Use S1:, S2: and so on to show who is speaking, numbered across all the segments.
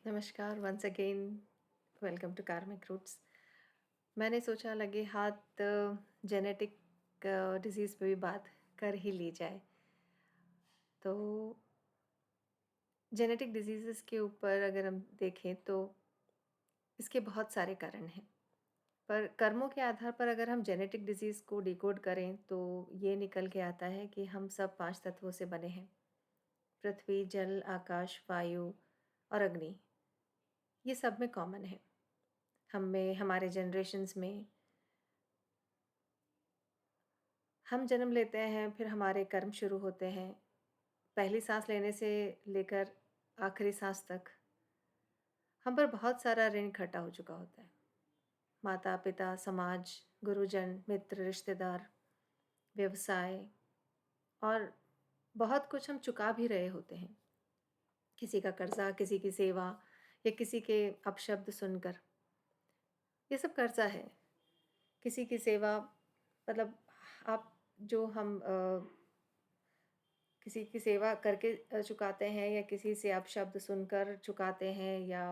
S1: नमस्कार, once again welcome to कार्मिक roots. मैंने सोचा लगे हाथ जेनेटिक डिजीज़ पे भी बात कर ही ली जाए। तो जेनेटिक डिजीज़ेज़ के ऊपर अगर हम देखें तो इसके बहुत सारे कारण हैं। पर कर्मों के आधार पर अगर हम जेनेटिक डिजीज़ को डिकोड करें तो ये निकल के आता है कि हम सब 5 तत्वों से बने हैं। पृथ्वी, जल, आकाश, वायु और अग्नि। ये सब में कॉमन है। हम में, हमारे जनरेशन्स में हम जन्म लेते हैं, फिर हमारे कर्म शुरू होते हैं। पहली साँस लेने से लेकर आखिरी साँस तक हम पर बहुत सारा ऋण इकट्ठा हो चुका होता है। माता-पिता, समाज, गुरुजन, मित्र, रिश्तेदार, व्यवसाय और बहुत कुछ हम चुका भी रहे होते हैं। किसी का कर्ज़ा, किसी की सेवा या किसी के अपशब्द सुनकर। ये सब कर्ज़ा है। किसी की सेवा मतलब आप जो हम किसी की सेवा करके चुकाते हैं या किसी से अपशब्द सुनकर चुकाते हैं या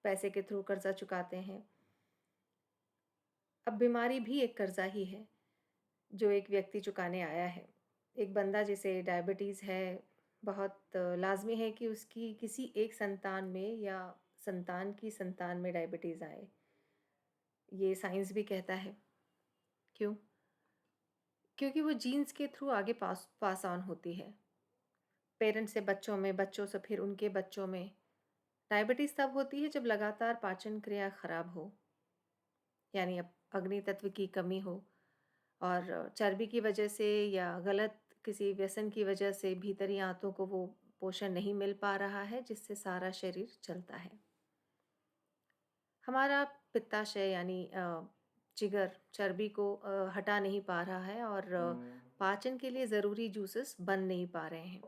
S1: पैसे के थ्रू कर्ज़ा चुकाते हैं। अब बीमारी भी एक कर्ज़ा ही है, जो एक व्यक्ति चुकाने आया है। एक बंदा जिसे डायबिटीज़ है, बहुत लाज़मी है कि उसकी किसी एक संतान में या संतान की संतान में डायबिटीज़ आए। ये साइंस भी कहता है। क्यों? क्योंकि वो जीन्स के थ्रू आगे पास पास ऑन होती है। पेरेंट्स से बच्चों में, बच्चों से फिर उनके बच्चों में। डायबिटीज़ तब होती है जब लगातार पाचन क्रिया खराब हो, यानी अग्नि तत्व की कमी हो और चर्बी की वजह से या गलत किसी व्यसन की वजह से भीतरी आंतों को वो पोषण नहीं मिल पा रहा है जिससे सारा शरीर चलता है। हमारा पित्ताशय यानी जिगर चर्बी को हटा नहीं पा रहा है और पाचन के लिए ज़रूरी जूसेस बन नहीं पा रहे हैं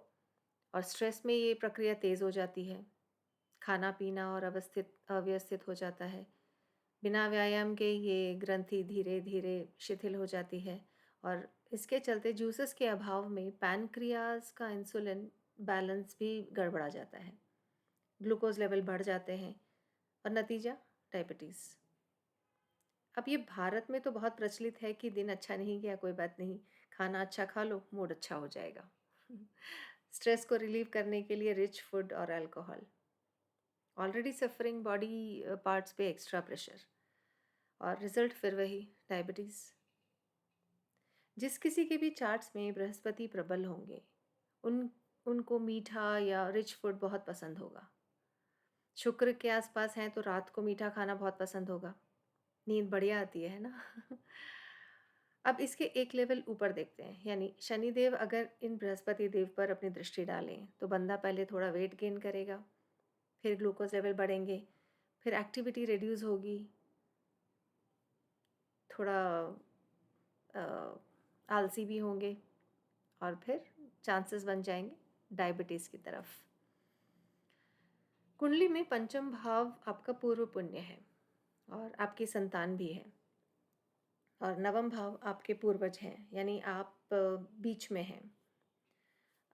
S1: और स्ट्रेस में ये प्रक्रिया तेज़ हो जाती है। खाना-पीना और अव्यवस्थित हो जाता है। बिना व्यायाम के ये ग्रंथि धीरे-धीरे शिथिल हो जाती है और इसके चलते जूसेस के अभाव में पैनक्रियाज़ का इंसुलिन बैलेंस भी गड़बड़ा जाता है। ग्लूकोज़ लेवल बढ़ जाते हैं और नतीजा डायबिटीज़। अब ये भारत में तो बहुत प्रचलित है कि दिन अच्छा नहीं गया कोई बात नहीं, खाना अच्छा खा लो, मूड अच्छा हो जाएगा। स्ट्रेस को रिलीव करने के लिए रिच फूड और alcohol. Already suffering body parts पे एक्स्ट्रा प्रेशर और रिजल्ट फिर वही डायबिटीज़। जिस किसी के भी चार्ट्स में बृहस्पति प्रबल होंगे उन उनको मीठा या रिच फूड बहुत पसंद होगा। शुक्र के आसपास हैं तो रात को मीठा खाना बहुत पसंद होगा। नींद बढ़िया आती है ना? अब इसके एक लेवल ऊपर देखते हैं, यानी शनिदेव अगर इन बृहस्पति देव पर अपनी दृष्टि डालें तो बंदा पहले थोड़ा वेट गेन करेगा, फिर ग्लूकोज लेवल बढ़ेंगे, फिर एक्टिविटी रिड्यूस होगी, थोड़ा अ, आलसी भी होंगे और फिर चांसेस बन जाएंगे डायबिटीज़ की तरफ। कुंडली में पंचम भाव आपका पूर्व पुण्य है और आपकी संतान भी है और नवम भाव आपके पूर्वज हैं, यानी आप बीच में हैं।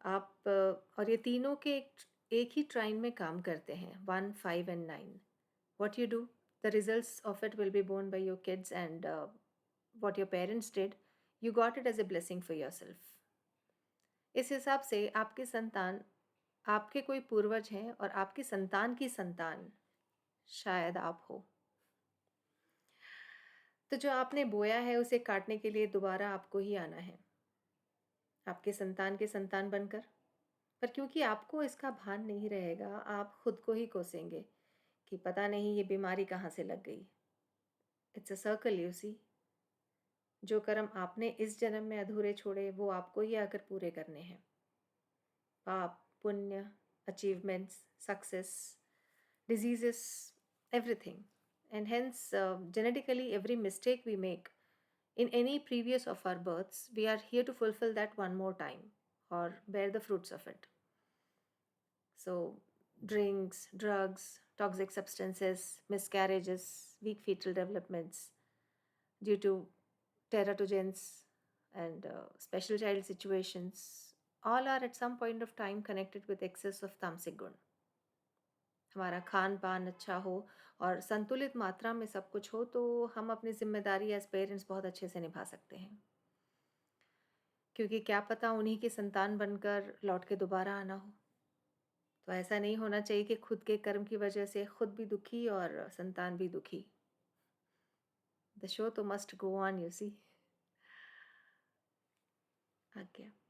S1: आप और ये तीनों के एक ही ट्राइन में काम करते हैं, 1, 5 and 9। What you do, the results of it will be borne by your kids and what your parents did, you got it as a blessing for yourself. इस हिसाब से आपकी संतान आपके कोई पूर्वज हैं और आपकी संतान की संतान शायद आप हो। तो जो आपने बोया है उसे काटने के लिए दोबारा आपको ही आना है, आपके संतान के संतान बनकर। पर क्योंकि आपको इसका भान नहीं रहेगा, आप खुद को ही कोसेंगे कि पता नहीं ये बीमारी कहाँ से लग गई। It's a circle you see. जो कर्म आपने इस जन्म में अधूरे छोड़े वो आपको ही आकर पूरे करने हैं। पाप, पुण्य, achievements, success, diseases, everything. And hence, genetically, every mistake we make in any previous of our births, we are here to fulfill that one more time or bear the fruits of it. So, drinks, drugs, toxic substances, miscarriages, weak fetal developments due to teratogens and special child situations, all are at some point of time connected with excess of tamasic gun. हमारा खान-पान अच्छा हो और संतुलित मात्रा में सब कुछ हो, तो हम अपनी ज़िम्मेदारी एज़ पेरेंट्स बहुत अच्छे से निभा सकते हैं। क्योंकि क्या पता उन्हीं की संतान बनकर लौट के दोबारा आना हो। तो ऐसा नहीं होना चाहिए कि खुद के कर्म की वजह से खुद भी दुखी और संतान भी दुखी। द शो तो must go on, you see. आज्ञा।